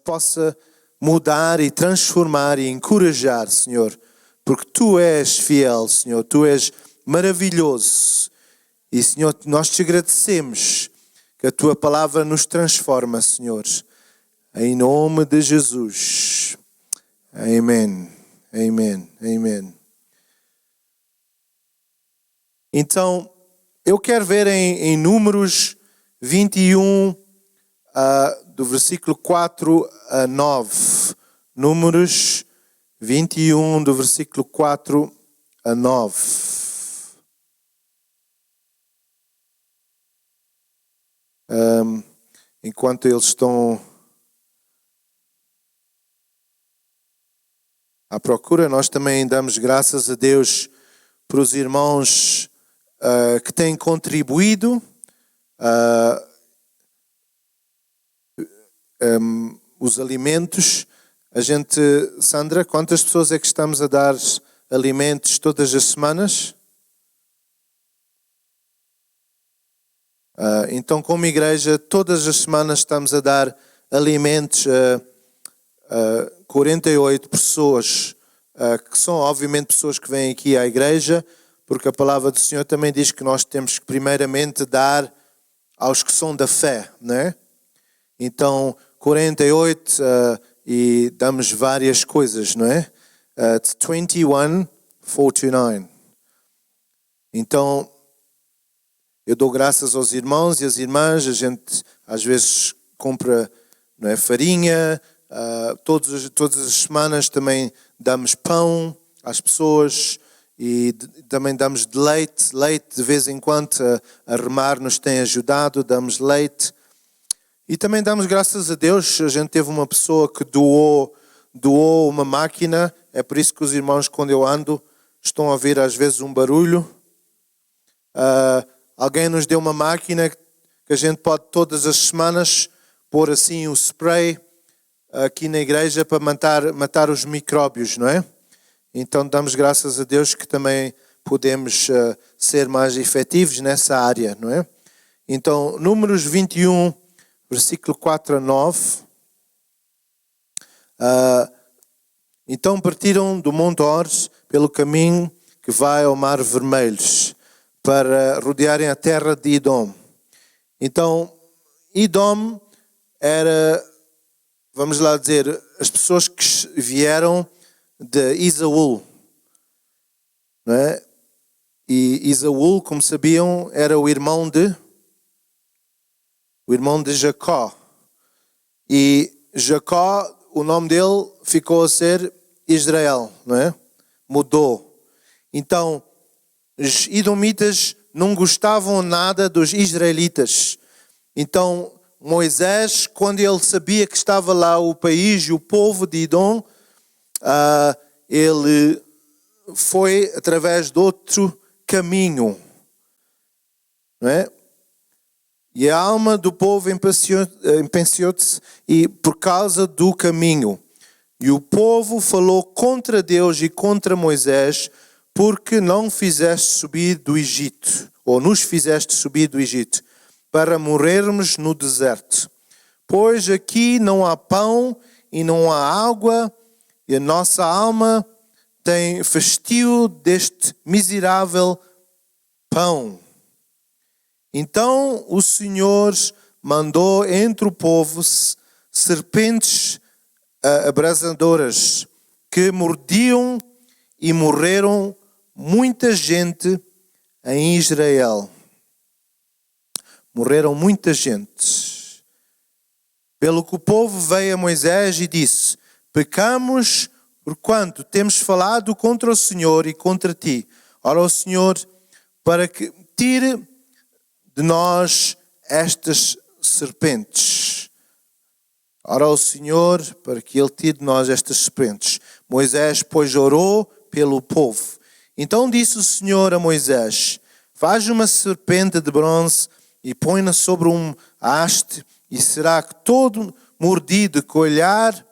possa mudar e transformar e encorajar, Senhor, porque Tu és fiel, Senhor, Tu és maravilhoso. E, Senhor, nós Te agradecemos que a Tua palavra nos transforma, Senhor. Em nome de Jesus. Amém. Amém. Amém. Então, eu quero ver em Números 21, do versículo 4 a 9. Números 21, do versículo 4 a 9. Enquanto eles estão à procura, nós também damos graças a Deus para os irmãos que têm contribuído. Os alimentos. A gente, Sandra, quantas pessoas é que estamos a dar alimentos todas as semanas? Então, como igreja, todas as semanas estamos a dar alimentos a 48 pessoas, que são obviamente pessoas que vêm aqui à igreja, porque a palavra do Senhor também diz que nós temos que primeiramente dar aos que são da fé, não é? Então, 48 e damos várias coisas, não é? 21,429. Então, eu dou graças aos irmãos e às irmãs. A gente às vezes compra, não é, farinha. Todas as semanas também damos pão às pessoas e também damos de leite. Leite de vez em quando a Remar nos tem ajudado, damos leite. E também damos graças a Deus. A gente teve uma pessoa que doou uma máquina. É por isso que os irmãos, quando eu ando, estão a ouvir às vezes um barulho. Alguém nos deu uma máquina que a gente pode todas as semanas pôr assim o spray aqui na igreja para matar os micróbios, não é? Então damos graças a Deus que também podemos ser mais efetivos nessa área, não é? Então, Números 21, versículo 4 a 9. Então partiram do Monte Ores pelo caminho que vai ao Mar Vermelho, para rodearem a terra de Edom. Então, Edom era, vamos lá dizer, as pessoas que vieram de Esaú, não é? E Esaú, como sabiam, era o irmão de Jacó. E Jacó, o nome dele ficou a ser Israel, não é? Mudou. Então, os edomitas não gostavam nada dos israelitas. Então, Moisés, quando ele sabia que estava lá o país e o povo de Edom, ele foi através de outro caminho, não é? E a alma do povo empensiou-se e por causa do caminho. E o povo falou contra Deus e contra Moisés, porque não fizeste subir do Egito, ou nos fizeste subir do Egito, para morrermos no deserto. Pois aqui não há pão e não há água, e a nossa alma tem fastio deste miserável pão. Então o Senhor mandou entre o povo serpentes abrasadoras, que mordiam e morreram muita gente em Israel. Morreram muita gente. Pelo que o povo veio a Moisés e disse: pecamos porquanto temos falado contra o Senhor e contra ti. Ora, o Senhor, para que tire de nós estas serpentes. Ora, o Senhor, para que Ele tire de nós estas serpentes. Moisés, pois, orou pelo povo. Então disse o Senhor a Moisés: faz uma serpente de bronze e põe-na sobre um haste, e será que todo mordido que olhar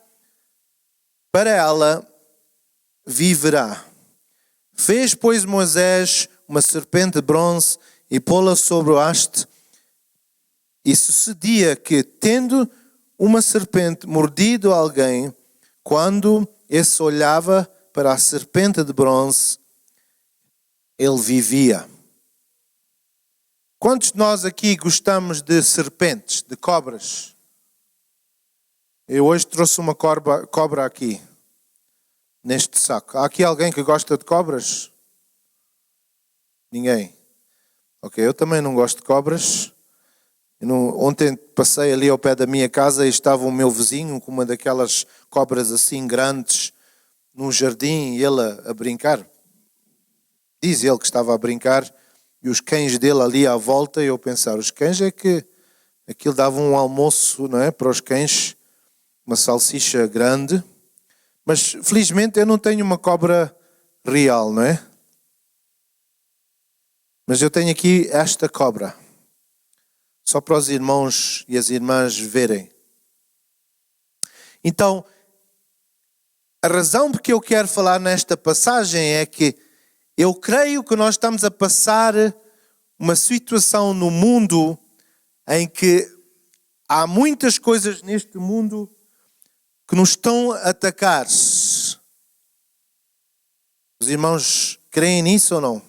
para ela viverá. Fez, pois, Moisés uma serpente de bronze e pô-la sobre o haste. E sucedia que, tendo uma serpente mordido alguém quando esse olhava para a serpente de bronze, ele vivia. Quantos de nós aqui gostamos de serpentes, de cobras? Eu hoje trouxe uma cobra aqui, neste saco. Há aqui alguém que gosta de cobras? Ninguém? Ok, eu também não gosto de cobras. Ontem passei ali ao pé da minha casa e estava o meu vizinho com uma daquelas cobras assim grandes num jardim e ele a brincar. Diz ele que estava a brincar e os cães dele ali à volta e eu pensar, os cães é que aquilo dava um almoço, não é, para os cães, uma salsicha grande. Mas felizmente eu não tenho uma cobra real, não é? Mas eu tenho aqui esta cobra. Só para os irmãos e as irmãs verem. Então, a razão por que eu quero falar nesta passagem é que eu creio que nós estamos a passar uma situação no mundo em que há muitas coisas neste mundo que nos estão a atacar. Os irmãos creem nisso ou não?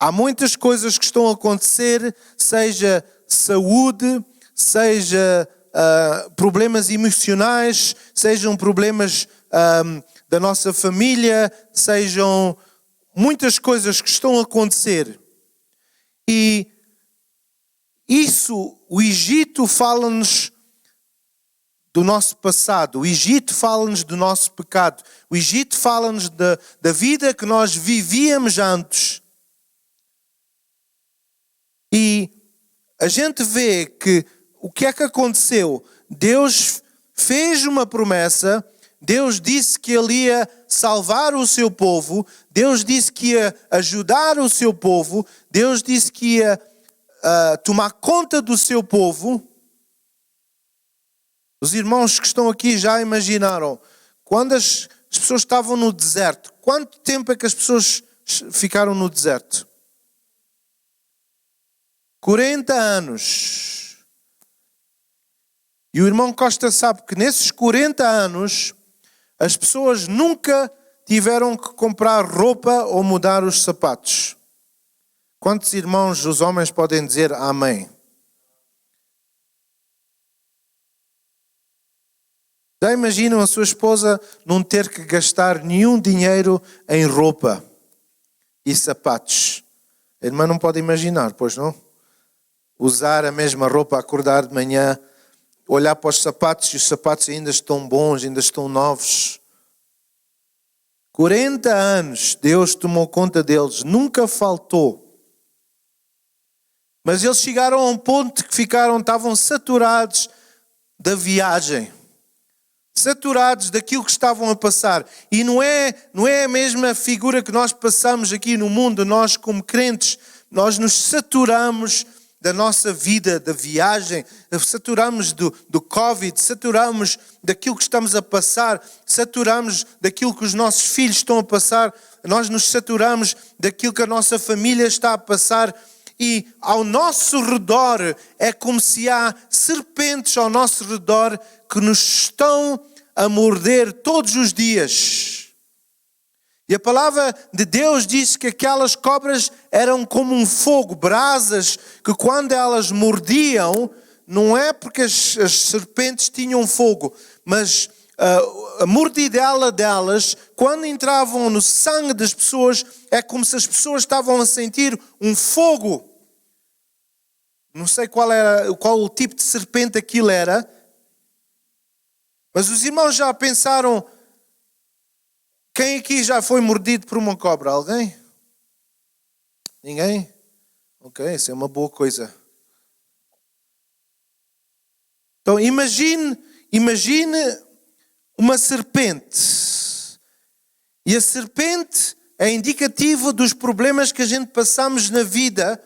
Há muitas coisas que estão a acontecer, seja saúde, seja problemas emocionais, sejam problemas da nossa família, sejam muitas coisas que estão a acontecer. E isso, o Egito fala-nos do nosso passado, o Egito fala-nos do nosso pecado, o Egito fala-nos da vida que nós vivíamos antes. E a gente vê que o que é que aconteceu? Deus fez uma promessa, Deus disse que Ele ia salvar o seu povo, Deus disse que ia ajudar o seu povo, Deus disse que ia tomar conta do seu povo. Os irmãos que estão aqui já imaginaram, quando as pessoas estavam no deserto, quanto tempo é que as pessoas ficaram no deserto? 40 anos. E o irmão Costa sabe que nesses 40 anos as pessoas nunca tiveram que comprar roupa ou mudar os sapatos. Quantos irmãos, os homens, podem dizer amém? Já imaginam a sua esposa não ter que gastar nenhum dinheiro em roupa e sapatos? A irmã não pode imaginar, pois não? Usar a mesma roupa, acordar de manhã, olhar para os sapatos e os sapatos ainda estão bons, ainda estão novos. 40 anos Deus tomou conta deles, nunca faltou. Mas eles chegaram a um ponto que estavam saturados da viagem. Saturados daquilo que estavam a passar. E não é a mesma figura que nós passamos aqui no mundo, nós como crentes, nós nos saturamos da nossa vida, da viagem, saturamos do Covid, saturamos daquilo que estamos a passar, saturamos daquilo que os nossos filhos estão a passar, nós nos saturamos daquilo que a nossa família está a passar e ao nosso redor é como se há serpentes ao nosso redor que nos estão a morder todos os dias. E a palavra de Deus diz que aquelas cobras eram como um fogo, brasas, que quando elas mordiam, não é porque as serpentes tinham fogo, mas a mordidela delas, quando entravam no sangue das pessoas, é como se as pessoas estavam a sentir um fogo. Não sei qual o tipo de serpente aquilo era, mas os irmãos já pensaram... Quem aqui já foi mordido por uma cobra? Alguém? Ninguém? Ok, isso é uma boa coisa. Então imagine uma serpente. E a serpente é indicativo dos problemas que a gente passamos na vida.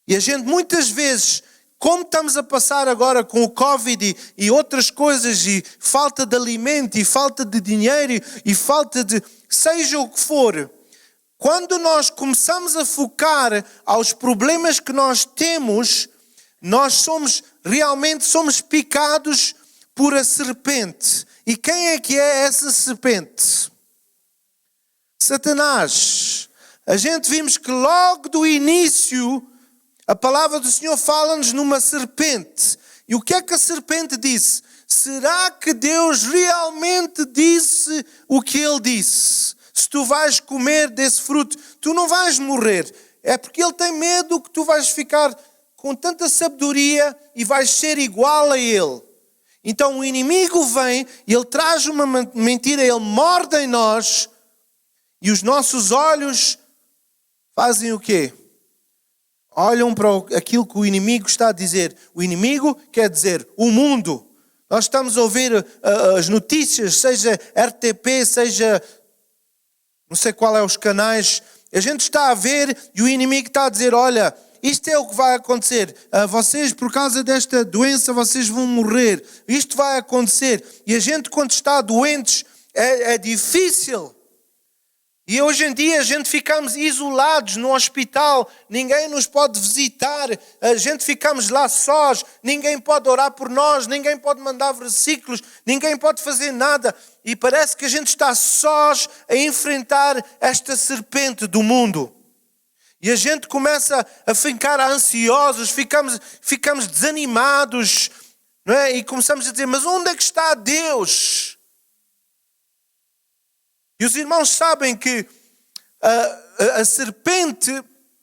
E a gente muitas vezes, como estamos a passar agora com o Covid e outras coisas, e falta de alimento, e falta de dinheiro, e falta de seja o que for, quando nós começamos a focar aos problemas que nós temos, nós somos realmente somos picados por a serpente. E quem é que é essa serpente? Satanás. A gente vimos que logo do início a palavra do Senhor fala-nos numa serpente. E o que é que a serpente disse? Será que Deus realmente disse o que Ele disse? Se tu vais comer desse fruto, tu não vais morrer. É porque Ele tem medo que tu vais ficar com tanta sabedoria e vais ser igual a Ele. Então o inimigo vem e ele traz uma mentira, ele morde em nós e os nossos olhos fazem o quê? Olham para aquilo que o inimigo está a dizer. O inimigo quer dizer o mundo. Nós estamos a ouvir as notícias, seja RTP, seja não sei qual é os canais. A gente está a ver e o inimigo está a dizer, olha, isto é o que vai acontecer. Vocês, por causa desta doença, vocês vão morrer. Isto vai acontecer. E a gente, quando está doentes, é difícil. E hoje em dia a gente ficamos isolados no hospital. Ninguém nos pode visitar. A gente ficamos lá sós. Ninguém pode orar por nós. Ninguém pode mandar versículos. Ninguém pode fazer nada. E parece que a gente está sós a enfrentar esta serpente do mundo. E a gente começa a ficar ansiosos, ficamos desanimados, não é? E começamos a dizer, mas onde é que está Deus? E os irmãos sabem que a serpente,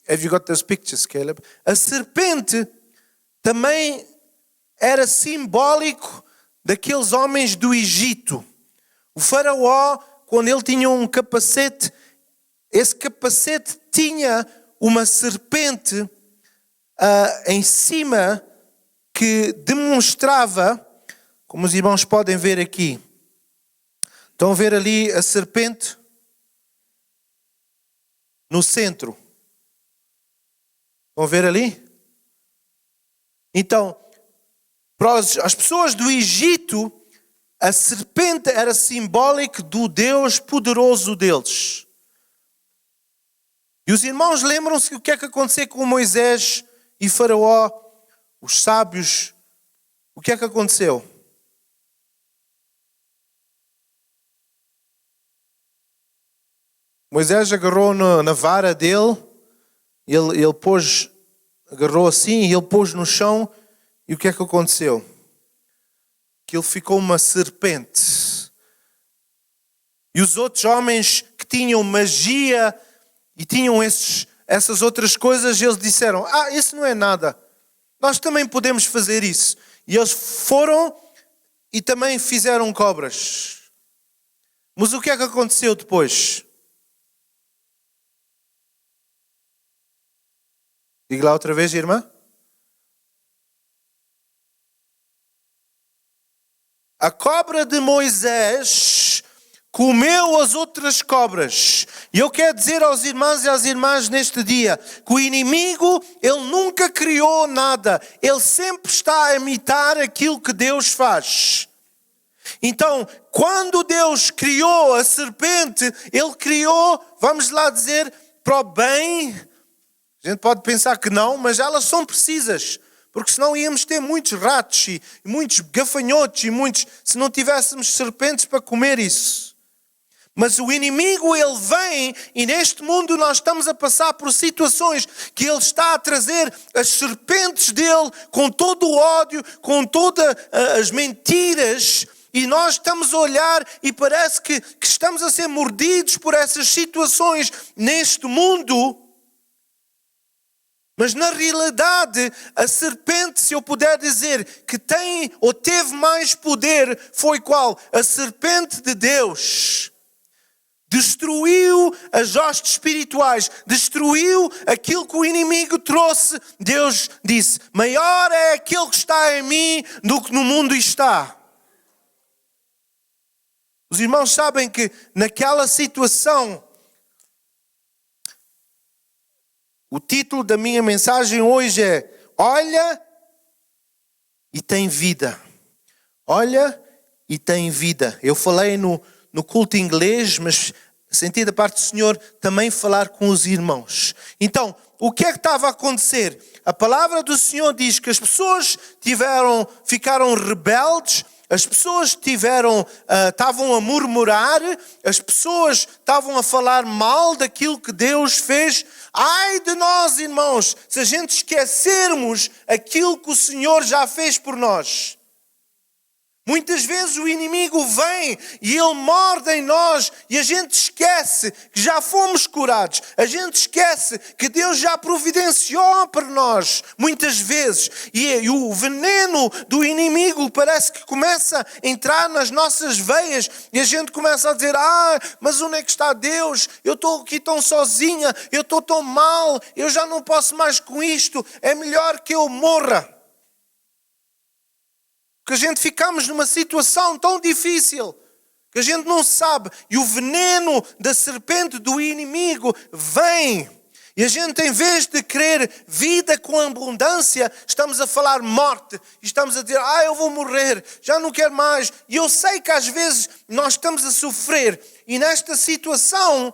have you got those pictures, Caleb? A serpente também era simbólico daqueles homens do Egito. O faraó, quando ele tinha um capacete, esse capacete tinha uma serpente em cima que demonstrava, como os irmãos podem ver aqui. Estão a ver ali a serpente no centro? Estão a ver ali? Então, para as pessoas do Egito, a serpente era simbólico do Deus poderoso deles. E os irmãos lembram-se o que é que aconteceu com Moisés e Faraó, os sábios. O que é que aconteceu? Moisés agarrou na vara dele, ele agarrou assim e ele pôs no chão. E o que é que aconteceu? Que ele ficou uma serpente. E os outros homens que tinham magia e tinham essas outras coisas, eles disseram, isso não é nada. Nós também podemos fazer isso. E eles foram e também fizeram cobras. Mas o que é que aconteceu depois? Diga lá outra vez, irmã. A cobra de Moisés comeu as outras cobras. E eu quero dizer aos irmãos e às irmãs neste dia que o inimigo, ele nunca criou nada. Ele sempre está a imitar aquilo que Deus faz. Então, quando Deus criou a serpente, Ele criou, vamos lá dizer, para o bem. A gente pode pensar que não, mas elas são precisas. Porque senão íamos ter muitos ratos e muitos gafanhotos se não tivéssemos serpentes para comer isso. Mas o inimigo, ele vem e neste mundo nós estamos a passar por situações que ele está a trazer as serpentes dele com todo o ódio, com todas as mentiras, e nós estamos a olhar e parece que estamos a ser mordidos por essas situações neste mundo. Mas na realidade, a serpente, se eu puder dizer, que tem ou teve mais poder, foi qual? A serpente de Deus. Destruiu as hostes espirituais, destruiu aquilo que o inimigo trouxe. Deus disse, maior é aquele que está em mim do que no mundo está. Os irmãos sabem que naquela situação, o título da minha mensagem hoje é Olha e tem vida. Olha e tem vida. Eu falei no culto inglês, mas senti da parte do Senhor também falar com os irmãos. Então, o que é que estava a acontecer? A palavra do Senhor diz que as pessoas ficaram rebeldes, as pessoas estavam a murmurar, as pessoas estavam a falar mal daquilo que Deus fez. Ai de nós, irmãos, se a gente esquecermos aquilo que o Senhor já fez por nós. Muitas vezes o inimigo vem e ele morde em nós e a gente esquece que já fomos curados. A gente esquece que Deus já providenciou para nós, muitas vezes. E o veneno do inimigo parece que começa a entrar nas nossas veias e a gente começa a dizer: mas onde é que está Deus? Eu estou aqui tão sozinha, eu estou tão mal, eu já não posso mais com isto, é melhor que eu morra. Que a gente ficamos numa situação tão difícil que a gente não sabe. E o veneno da serpente do inimigo vem. E a gente, em vez de querer vida com abundância, estamos a falar morte. E estamos a dizer: eu vou morrer, já não quero mais. E eu sei que às vezes nós estamos a sofrer. E nesta situação...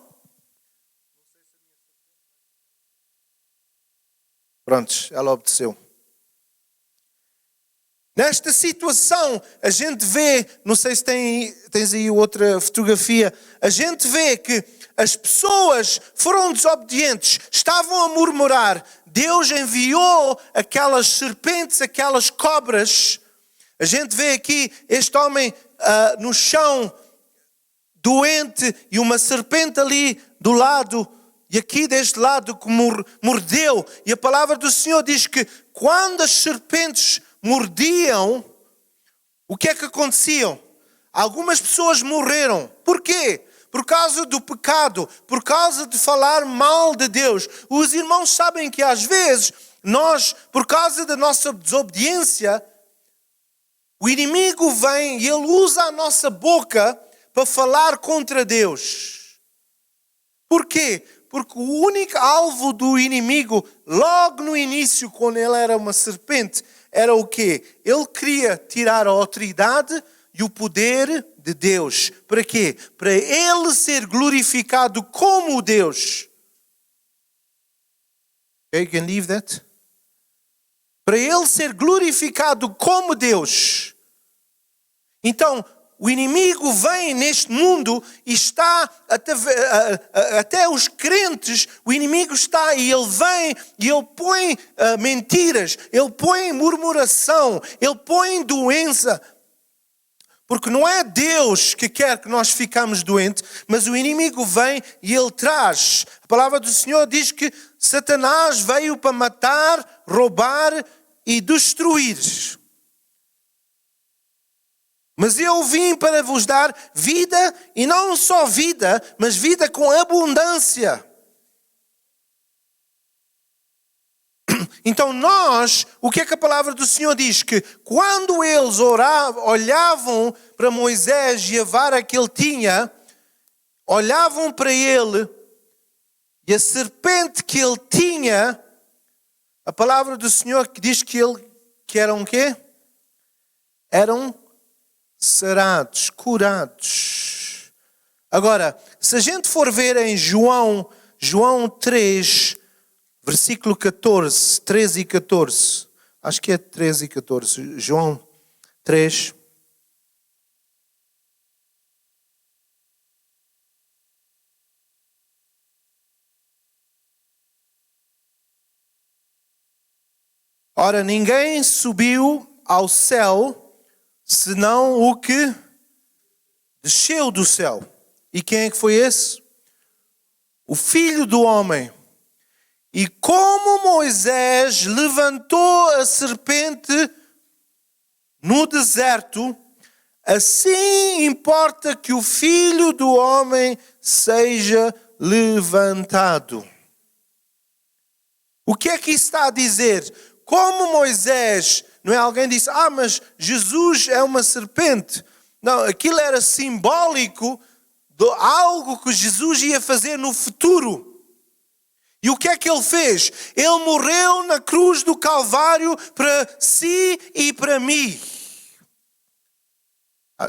Prontos, ela obedeceu. Nesta situação, a gente vê, não sei se tens aí outra fotografia, a gente vê que as pessoas foram desobedientes, estavam a murmurar. Deus enviou aquelas serpentes, aquelas cobras. A gente vê aqui este homem no chão, doente, e uma serpente ali do lado, e aqui deste lado que mordeu. E a palavra do Senhor diz que quando as serpentes mordiam, o que é que acontecia? Algumas pessoas morreram. Porquê? Por causa do pecado, por causa de falar mal de Deus. Os irmãos sabem que às vezes nós, por causa da nossa desobediência, o inimigo vem e ele usa a nossa boca para falar contra Deus. Porquê? Porque o único alvo do inimigo, logo no início, quando ele era uma serpente, era o quê? Ele queria tirar a autoridade e o poder de Deus. Para quê? Para ele ser glorificado como Deus. Okay, you can leave that. Para ele ser glorificado como Deus. Então, o inimigo vem neste mundo e está até os crentes, o inimigo está e ele vem e ele põe mentiras, ele põe murmuração, ele põe doença. Porque não é Deus que quer que nós ficamos doentes, mas o inimigo vem e ele traz. A palavra do Senhor diz que Satanás veio para matar, roubar e destruir. Mas eu vim para vos dar vida, e não só vida, mas vida com abundância. Então nós, o que é que a palavra do Senhor diz? Que quando eles olhavam para Moisés e a vara que ele tinha, olhavam para ele e a serpente que ele tinha, a palavra do Senhor diz que eram o quê? Eram sarados, curados. Agora, se a gente for ver em João 3, versículo 14, 13 e 14. Acho que é 13 e 14. João 3. Ora, ninguém subiu ao céu, senão o que desceu do céu. E quem é que foi esse? O Filho do Homem. E como Moisés levantou a serpente no deserto, assim importa que o Filho do Homem seja levantado. O que é que isso está a dizer? Como Moisés, não é? Alguém disse: mas Jesus é uma serpente. Não, aquilo era simbólico de algo que Jesus ia fazer no futuro. E o que é que ele fez? Ele morreu na cruz do Calvário para si e para mim.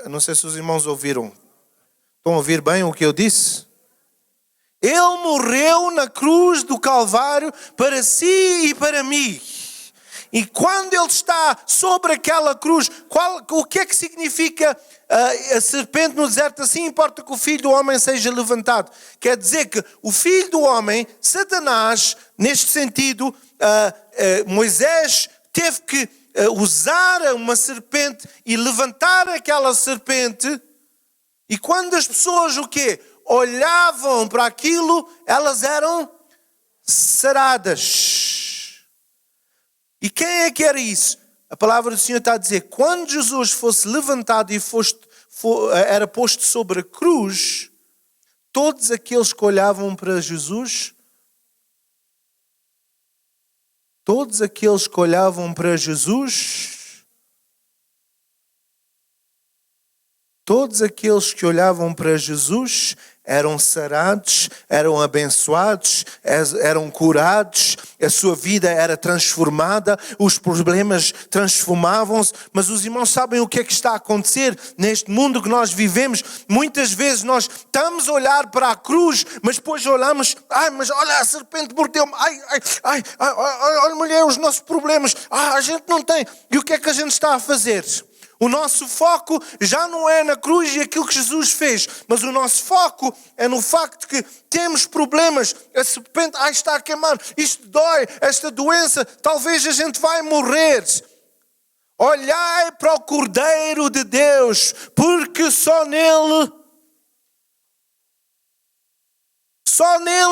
Não sei se os irmãos ouviram. Estão a ouvir bem o que eu disse? Ele morreu na cruz do Calvário para si e para mim. E quando Ele está sobre aquela cruz, o que é que significa a serpente no deserto? Assim importa que o Filho do Homem seja levantado. Quer dizer que o Filho do Homem, Satanás, neste sentido, Moisés teve que usar uma serpente e levantar aquela serpente. E quando as pessoas o quê? Olhavam para aquilo, elas eram saradas. E quem é que era isso? A palavra do Senhor está a dizer, quando Jesus fosse levantado e era posto sobre a cruz, todos aqueles que olhavam para Jesus, todos aqueles que olhavam para Jesus, todos aqueles que olhavam para Jesus eram sarados, eram abençoados, eram curados, a sua vida era transformada, os problemas transformavam-se. Mas os irmãos sabem o que é que está a acontecer neste mundo que nós vivemos? Muitas vezes nós estamos a olhar para a cruz, mas depois olhamos, mas olha, a serpente mordeu-me, olha mulher, os nossos problemas, a gente não tem. E o que é que a gente está a fazer? O nosso foco já não é na cruz e aquilo que Jesus fez, mas o nosso foco é no facto que temos problemas. A serpente, está a queimar, isto dói, esta doença, talvez a gente vai morrer. Olhai para o Cordeiro de Deus, porque só nele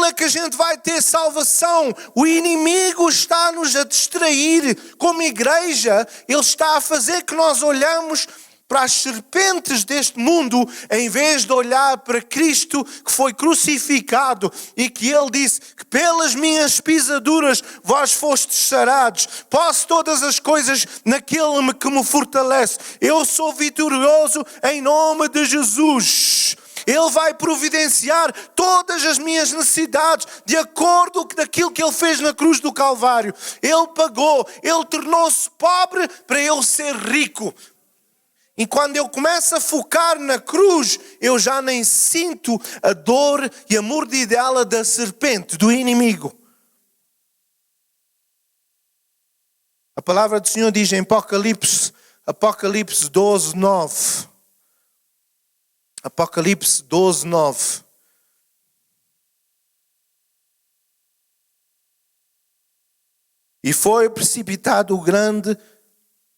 é que a gente vai ter salvação. O inimigo está-nos a distrair. Como igreja, ele está a fazer que nós olhamos para as serpentes deste mundo, em vez de olhar para Cristo que foi crucificado e que Ele disse que pelas minhas pisaduras vós fostes sarados. Posso todas as coisas naquele que me fortalece. Eu sou vitorioso em nome de Jesus. Ele vai providenciar todas as minhas necessidades de acordo com aquilo que Ele fez na cruz do Calvário. Ele pagou, Ele tornou-se pobre para eu ser rico. E quando eu começo a focar na cruz, eu já nem sinto a dor e a mordidela da serpente, do inimigo. A palavra do Senhor diz em Apocalipse 12, 9. Apocalipse 12, 9. E foi precipitado o grande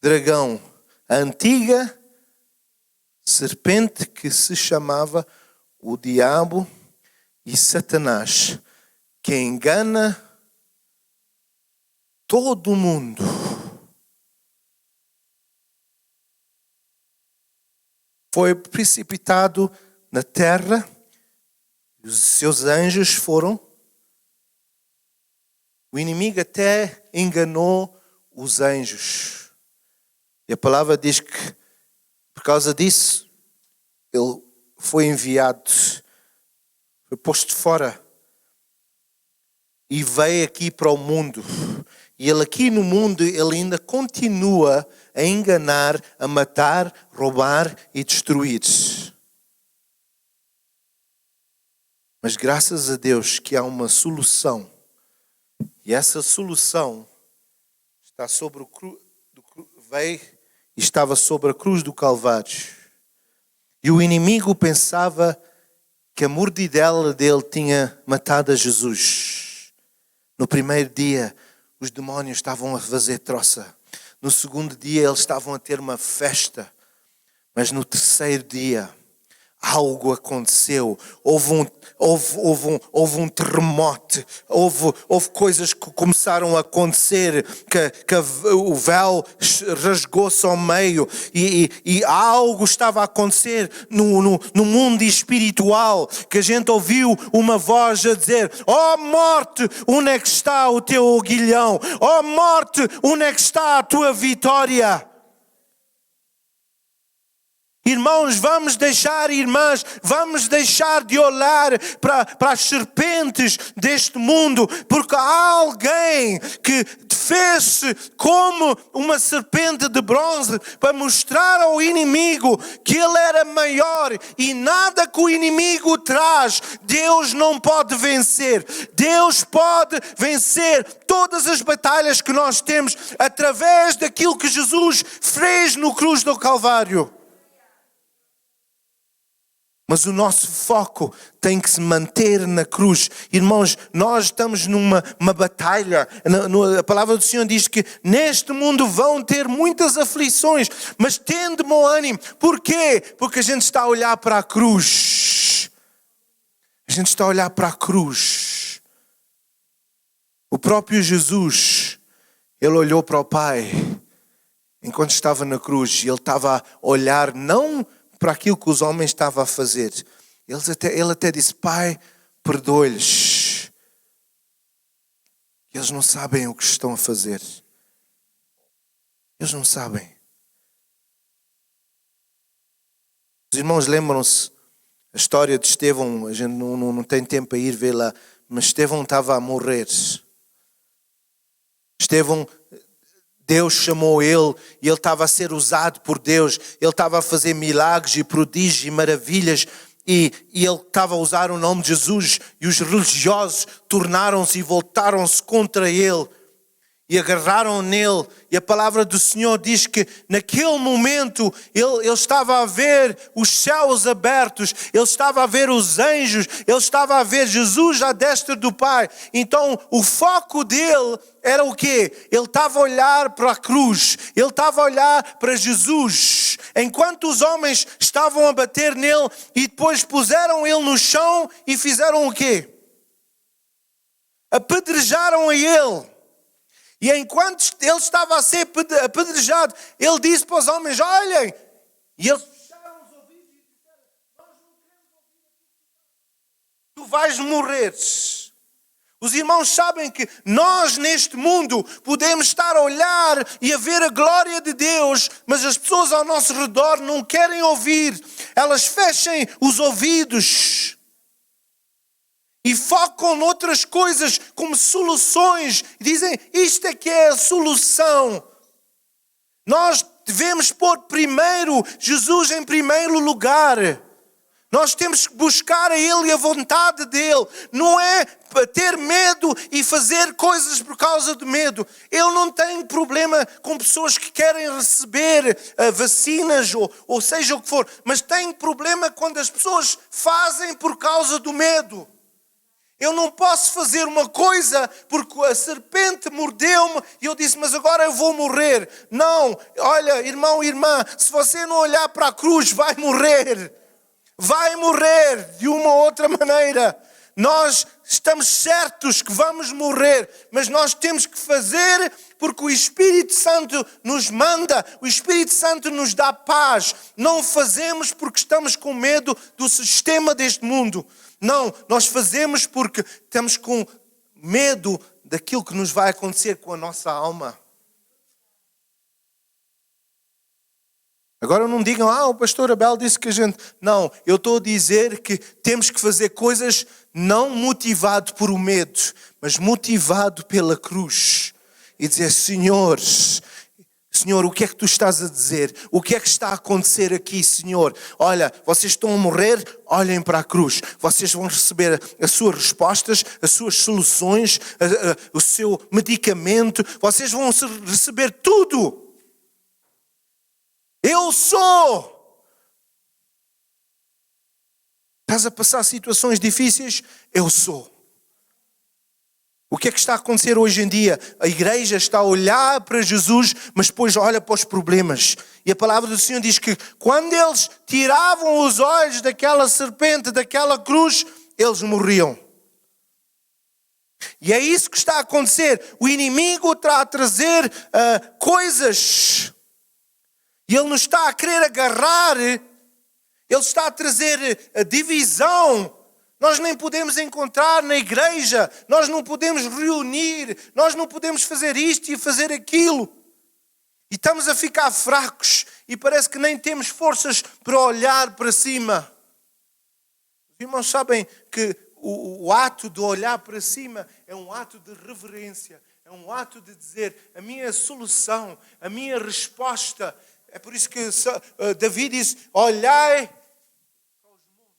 dragão, a antiga serpente que se chamava o Diabo e Satanás, que engana todo o mundo. Foi precipitado na terra, e os seus anjos foram. O inimigo até enganou os anjos. E a palavra diz que, por causa disso, ele foi enviado, foi posto fora e veio aqui para o mundo. E ele aqui no mundo, ele ainda continua a enganar, a matar, roubar e destruir. Mas graças a Deus que há uma solução. E essa solução está sobre veio e estava sobre a cruz do Calvário. E o inimigo pensava que a mordidela dele tinha matado a Jesus. No primeiro dia, os demónios estavam a fazer troça. No segundo dia, eles estavam a ter uma festa. Mas no terceiro dia, algo aconteceu. Houve um terremoto. Houve coisas que começaram a acontecer. Que o véu rasgou-se ao meio. E algo estava a acontecer no mundo espiritual. Que a gente ouviu uma voz a dizer: ó morte, onde é que está o teu aguilhão? Ó morte, onde é que está a tua vitória? Irmãos, vamos deixar, irmãs, vamos deixar de olhar para as serpentes deste mundo, porque há alguém que fez-se como uma serpente de bronze para mostrar ao inimigo que ele era maior, e nada que o inimigo traz, Deus não pode vencer. Deus pode vencer todas as batalhas que nós temos através daquilo que Jesus fez no cruz do Calvário. Mas o nosso foco tem que se manter na cruz. Irmãos, nós estamos numa batalha. A palavra do Senhor diz que neste mundo vão ter muitas aflições, mas tende bom ânimo. Porquê? Porque a gente está a olhar para a cruz. A gente está a olhar para a cruz. O próprio Jesus, ele olhou para o Pai enquanto estava na cruz. Ele estava a olhar não para aquilo que os homens estavam a fazer. Ele até disse: Pai, perdoa-lhes. Eles não sabem o que estão a fazer. Eles não sabem. Os irmãos lembram-se a história de Estevão. A gente não tem tempo a ir vê-la, mas Estevão estava a morrer. Estevão, Deus chamou ele e ele estava a ser usado por Deus. Ele estava a fazer milagres e prodígios e maravilhas. E ele estava a usar o nome de Jesus. E os religiosos tornaram-se e voltaram-se contra ele. E agarraram nele. E a palavra do Senhor diz que naquele momento ele estava a ver os céus abertos. Ele estava a ver os anjos. Ele estava a ver Jesus à destra do Pai. Então o foco dele era o quê? Ele estava a olhar para a cruz. Ele estava a olhar para Jesus. Enquanto os homens estavam a bater nele e depois puseram ele no chão e fizeram o quê? Apedrejaram a ele. E enquanto ele estava a ser apedrejado, ele disse para os homens: olhem. E eles fecharam os ouvidos e disseram: nós não queremos ouvir. Tu vais morrer. Os irmãos sabem que nós neste mundo podemos estar a olhar e a ver a glória de Deus, mas as pessoas ao nosso redor não querem ouvir. Elas fecham os ouvidos e focam noutras coisas como soluções. Dizem: isto é que é a solução. Nós devemos pôr primeiro Jesus em primeiro lugar. Nós temos que buscar a Ele e a vontade dEle. Não é ter medo e fazer coisas por causa do medo. Eu não tenho problema com pessoas que querem receber vacinas ou seja o que for. Mas tenho problema quando as pessoas fazem por causa do medo. Eu não posso fazer uma coisa porque a serpente mordeu-me e eu disse: mas agora eu vou morrer. Não, olha, irmão e irmã, se você não olhar para a cruz, vai morrer. Vai morrer de uma ou outra maneira. Nós estamos certos que vamos morrer, mas nós temos que fazer porque o Espírito Santo nos manda, o Espírito Santo nos dá paz. Não fazemos porque estamos com medo do sistema deste mundo. Não, nós fazemos porque estamos com medo daquilo que nos vai acontecer com a nossa alma. Agora não digam: o pastor Abel disse que a gente... Não, eu estou a dizer que temos que fazer coisas não motivado por o medo, mas motivado pela cruz. E dizer: Senhor, o que é que tu estás a dizer? O que é que está a acontecer aqui, Senhor? Olha, vocês estão a morrer, olhem para a cruz. Vocês vão receber as suas respostas, as suas soluções, o seu medicamento. Vocês vão receber tudo. Eu sou. Estás a passar situações difíceis? Eu sou. O que é que está a acontecer hoje em dia? A igreja está a olhar para Jesus, mas depois olha para os problemas. E a palavra do Senhor diz que quando eles tiravam os olhos daquela serpente, daquela cruz, eles morriam. E é isso que está a acontecer. O inimigo está a trazer coisas. E ele nos está a querer agarrar. Ele está a trazer a divisão. Nós nem podemos encontrar na igreja, nós não podemos reunir, nós não podemos fazer isto e fazer aquilo. E estamos a ficar fracos e parece que nem temos forças para olhar para cima. Os irmãos sabem que o ato de olhar para cima é um ato de reverência. É um ato de dizer, a minha solução, a minha resposta. É por isso que Davi diz, olhai para os montes.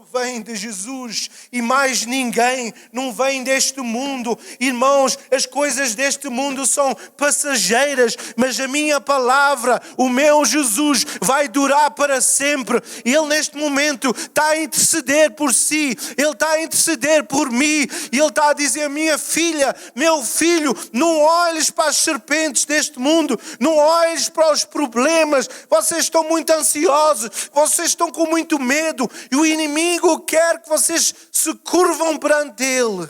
Vem de Jesus e mais ninguém não vem deste mundo. Irmãos, as coisas deste mundo são passageiras, mas a minha palavra, o meu Jesus, vai durar para sempre. Ele neste momento está a interceder por si, Ele está a interceder por mim, e Ele está a dizer, minha filha, meu filho, não olhes para as serpentes deste mundo, não olhes para os problemas, vocês estão muito ansiosos, vocês estão com muito medo, e o inimigo quer que vocês se curvam perante Ele.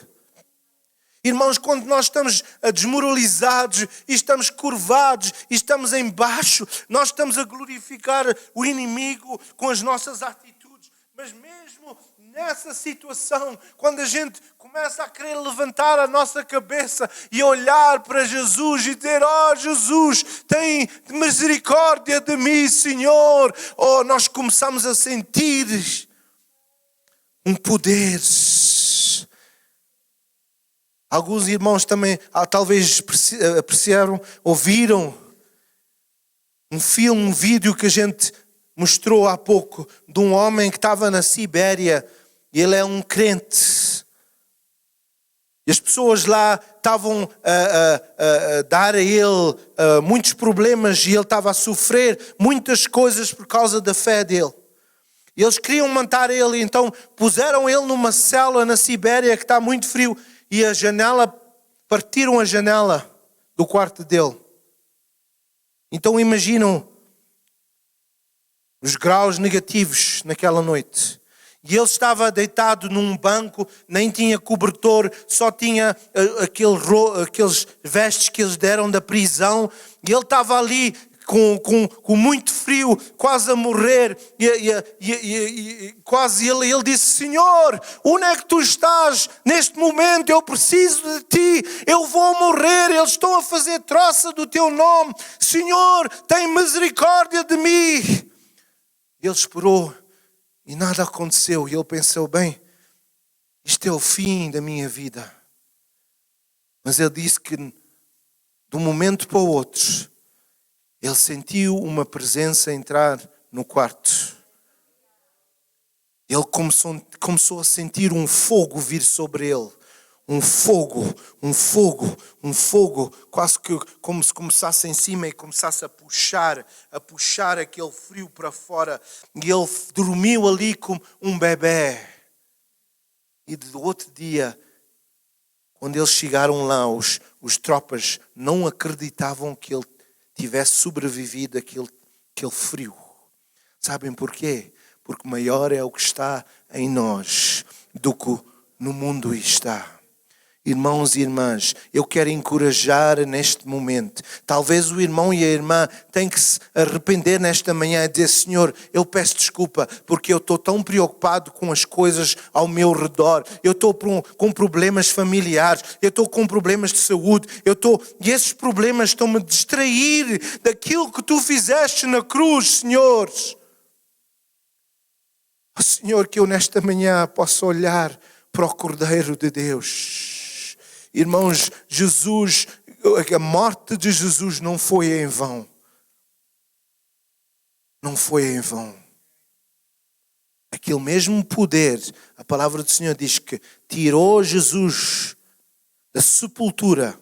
Irmãos, quando nós estamos desmoralizados e estamos curvados e estamos em baixo, nós estamos a glorificar o inimigo com as nossas atitudes. Mas mesmo nessa situação, quando a gente começa a querer levantar a nossa cabeça e olhar para Jesus e dizer, oh Jesus, tem misericórdia de mim, Senhor. Oh, nós começamos a sentir um poder. Alguns irmãos também talvez apreciaram, ouviram um filme, um vídeo que a gente mostrou há pouco de um homem que estava na Sibéria e ele é um crente. E as pessoas lá estavam a dar a ele muitos problemas e ele estava a sofrer muitas coisas por causa da fé dele. E eles queriam matar ele, então puseram ele numa cela na Sibéria que está muito frio e partiram a janela do quarto dele. Então imaginam os graus negativos naquela noite. E ele estava deitado num banco, nem tinha cobertor, só tinha aqueles vestes que eles deram da prisão. E ele estava ali com muito frio, quase a morrer, e quase ele disse, Senhor, onde é que tu estás? Neste momento eu preciso de ti, eu vou morrer, eles estão a fazer troça do teu nome, Senhor, tem misericórdia de mim. Ele esperou e nada aconteceu, e ele pensou, bem, isto é o fim da minha vida. Mas ele disse que de um momento para o outro, ele sentiu uma presença entrar no quarto. Ele começou a sentir um fogo vir sobre ele. Um fogo, quase que como se começasse em cima e começasse a puxar aquele frio para fora. E ele dormiu ali como um bebê. E do outro dia, quando eles chegaram lá, os tropas não acreditavam que ele tivesse sobrevivido àquele frio. Sabem porquê? Porque maior é o que está em nós do que no mundo está. Irmãos e irmãs, eu quero encorajar neste momento. Talvez o irmão e a irmã tenham que se arrepender nesta manhã e dizer, Senhor, eu peço desculpa porque eu estou tão preocupado com as coisas ao meu redor. Eu estou com problemas familiares, eu estou com problemas de saúde, e esses problemas estão-me a distrair daquilo que tu fizeste na cruz, Senhor. Oh, Senhor, que eu nesta manhã possa olhar para o Cordeiro de Deus. Irmãos, a morte de Jesus não foi em vão. Não foi em vão. Aquele mesmo poder, a palavra do Senhor diz que tirou Jesus da sepultura,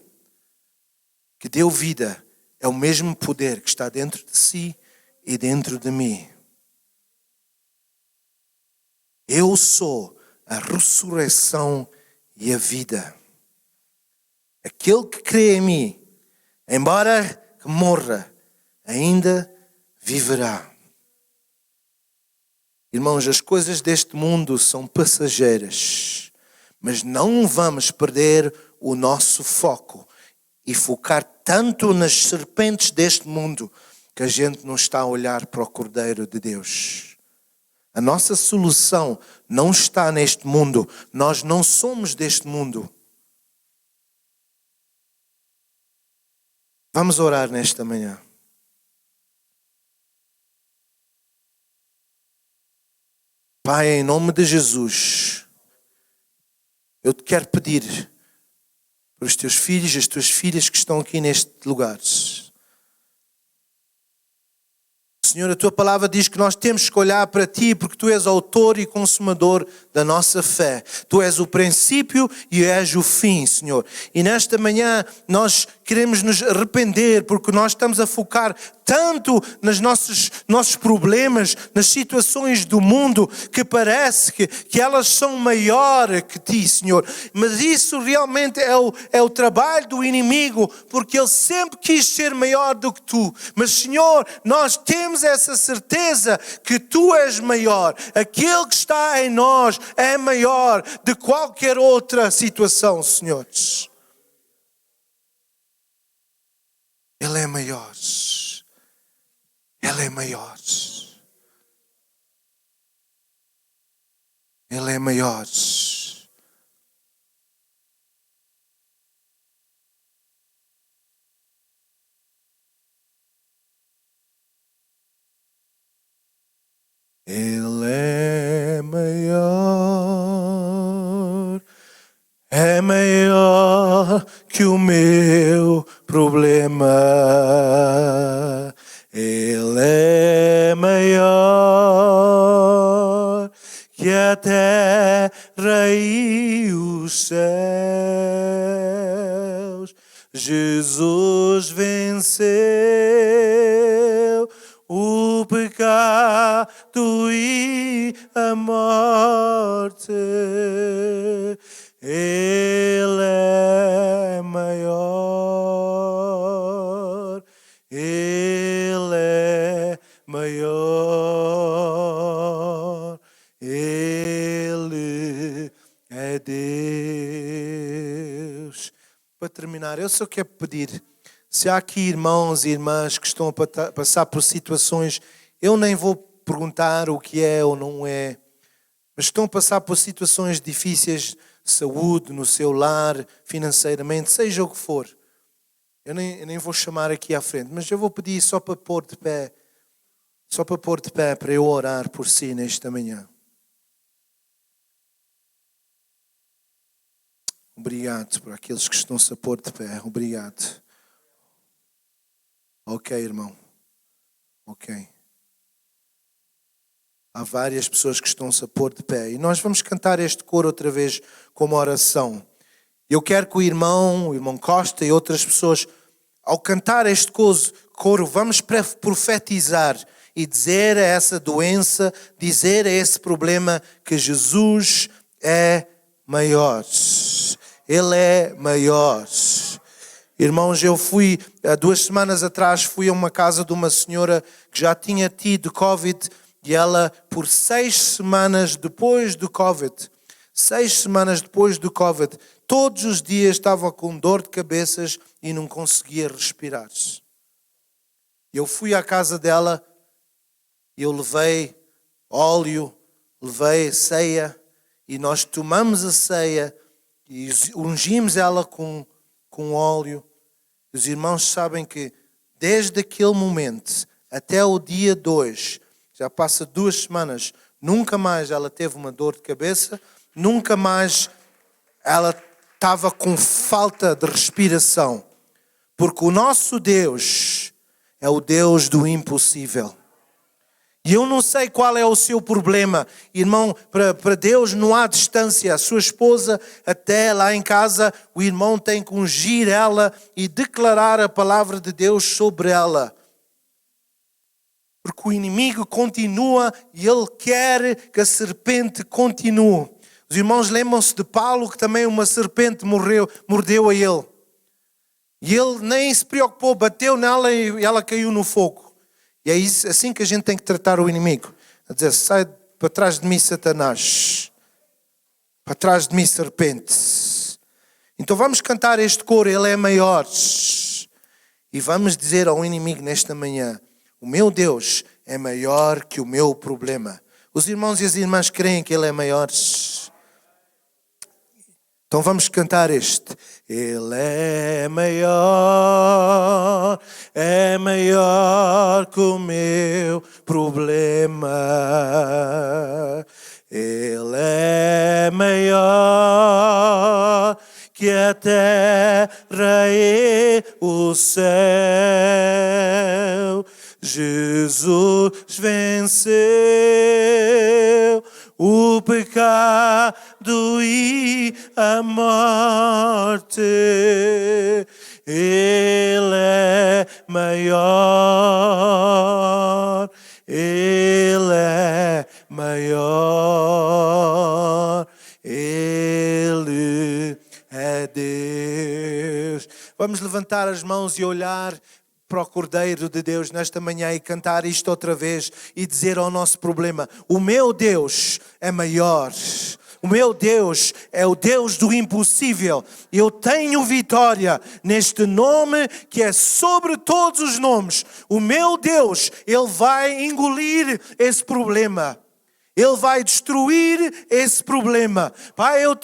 que deu vida, é o mesmo poder que está dentro de si e dentro de mim. Eu sou a ressurreição e a vida. Aquele que crê em mim, embora que morra, ainda viverá. Irmãos, as coisas deste mundo são passageiras, mas não vamos perder o nosso foco e focar tanto nas serpentes deste mundo que a gente não está a olhar para o Cordeiro de Deus. A nossa solução não está neste mundo. Nós não somos deste mundo. Vamos orar nesta manhã. Pai, em nome de Jesus, eu te quero pedir para os teus filhos e as tuas filhas que estão aqui neste lugar. Senhor, a tua palavra diz que nós temos que olhar para ti porque tu és autor e consumador da nossa fé. Tu és o princípio e és o fim, Senhor. E nesta manhã nós queremos nos arrepender porque nós estamos a focar tanto nos nossos problemas, nas situações do mundo, que parece que elas são maiores que ti, Senhor. Mas isso realmente é o trabalho do inimigo, porque ele sempre quis ser maior do que tu. Mas, Senhor, nós temos essa certeza que tu és maior. Aquele que está em nós é maior de qualquer outra situação, senhores. Ele é maior. Ele é maior. Ele é maior. Ele é maior que o meu problema. Ele é maior que a terra e os céus. Jesus venceu o pecado e a morte. Ele é maior. Ele é maior. Ele é Deus. Para terminar, eu só quero pedir, se há aqui irmãos e irmãs que estão a passar por situações, eu nem vou perguntar o que é ou não é, mas estão a passar por situações difíceis de saúde, no seu lar, financeiramente, seja o que for. Eu nem vou chamar aqui à frente, mas eu vou pedir só para pôr de pé, para eu orar por si nesta manhã. Obrigado por aqueles que estão-se a pôr de pé. Obrigado. Ok, irmão. Ok. Há várias pessoas que estão-se a pôr de pé. E nós vamos cantar este coro outra vez como oração. Eu quero que o irmão Costa e outras pessoas, ao cantar este coro, vamos profetizar e dizer a essa doença, dizer a esse problema que Jesus é maior. Ele é maior. Irmãos, eu fui, há 2 semanas atrás, fui a uma casa de uma senhora que já tinha tido Covid e ela, por 6 semanas depois do Covid, todos os dias estava com dor de cabeças e não conseguia respirar. Eu fui à casa dela e eu levei óleo, levei ceia e nós tomamos a ceia e ungimos ela com óleo. Os irmãos sabem que desde aquele momento até o dia 2, já passa 2 semanas, nunca mais ela teve uma dor de cabeça, nunca mais ela estava com falta de respiração. Porque o nosso Deus é o Deus do impossível. E eu não sei qual é o seu problema. Irmão, para Deus não há distância. A sua esposa, até lá em casa, o irmão tem que ungir ela e declarar a palavra de Deus sobre ela. Porque o inimigo continua e ele quer que a serpente continue. Os irmãos lembram-se de Paulo, que também uma serpente mordeu a ele. E ele nem se preocupou, bateu nela e ela caiu no fogo. E é assim que a gente tem que tratar o inimigo. A dizer, sai para trás de mim, Satanás. Para trás de mim, serpente. Então vamos cantar este coro, ele é maior. E vamos dizer ao inimigo nesta manhã, o meu Deus é maior que o meu problema. Os irmãos e as irmãs creem que Ele é maior. Então vamos cantar este. Ele é maior que o meu problema. Ele é maior que a terra e o céu. Jesus venceu o pecado e a morte. Ele é maior. Ele é maior. Ele é Deus. Vamos levantar as mãos e olhar para o Cordeiro de Deus nesta manhã e cantar isto outra vez e dizer ao nosso problema: o meu Deus é maior. O meu Deus é o Deus do impossível. Eu tenho vitória neste nome que é sobre todos os nomes. O meu Deus, Ele vai engolir esse problema. Ele vai destruir esse problema. Pai, eu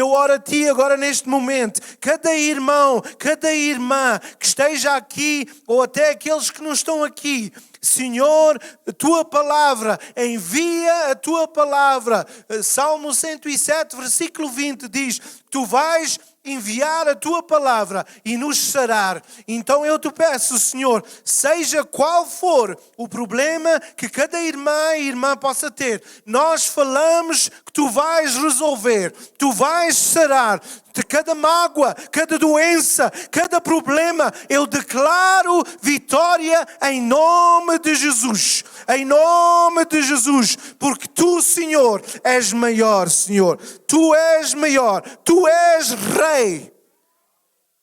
oro a Ti agora neste momento. Cada irmão, cada irmã que esteja aqui, ou até aqueles que não estão aqui, Senhor, a Tua palavra, envia a Tua palavra. Salmo 107, versículo 20 diz: Tu vais enviar a Tua palavra e nos sarar. Então eu te peço, Senhor, seja qual for o problema que cada irmã e irmã possa ter, nós falamos que Tu vais resolver, Tu vais sarar. De cada mágoa, cada doença, cada problema, eu declaro vitória em nome de Jesus. Em nome de Jesus. Porque Tu, Senhor, és maior, Senhor. Tu és maior. Tu és Rei.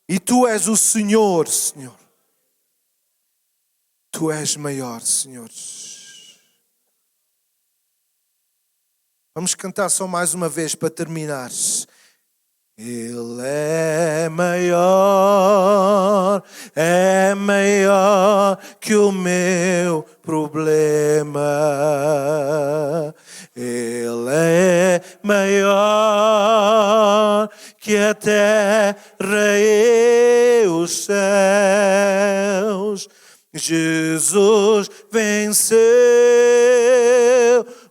E Tu és o Senhor, Senhor. Tu és maior, Senhor. Vamos cantar só mais uma vez para terminar. Ele é maior que o meu problema. Ele é maior que a terra e os céus. Jesus venceu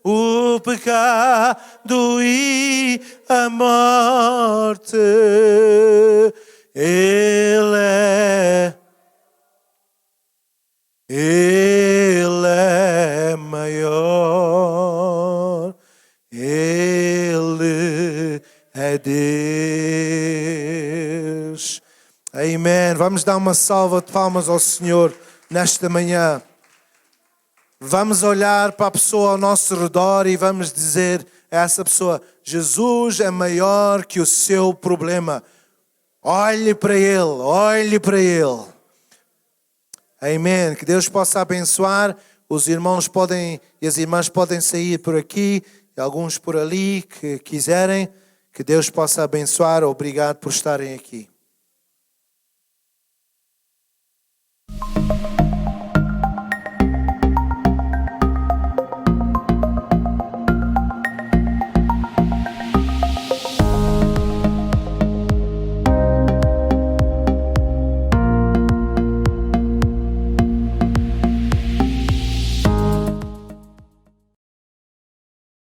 o pecado e a morte. Ele é maior. Ele é Deus. Amém. Vamos dar uma salva de palmas ao Senhor nesta manhã. Vamos olhar para a pessoa ao nosso redor e vamos dizer a essa pessoa: Jesus é maior que o seu problema. Olhe para Ele, olhe para Ele. Amém. Que Deus possa abençoar. Os irmãos podem e as irmãs podem sair por aqui, alguns por ali que quiserem. Que Deus possa abençoar. Obrigado por estarem aqui.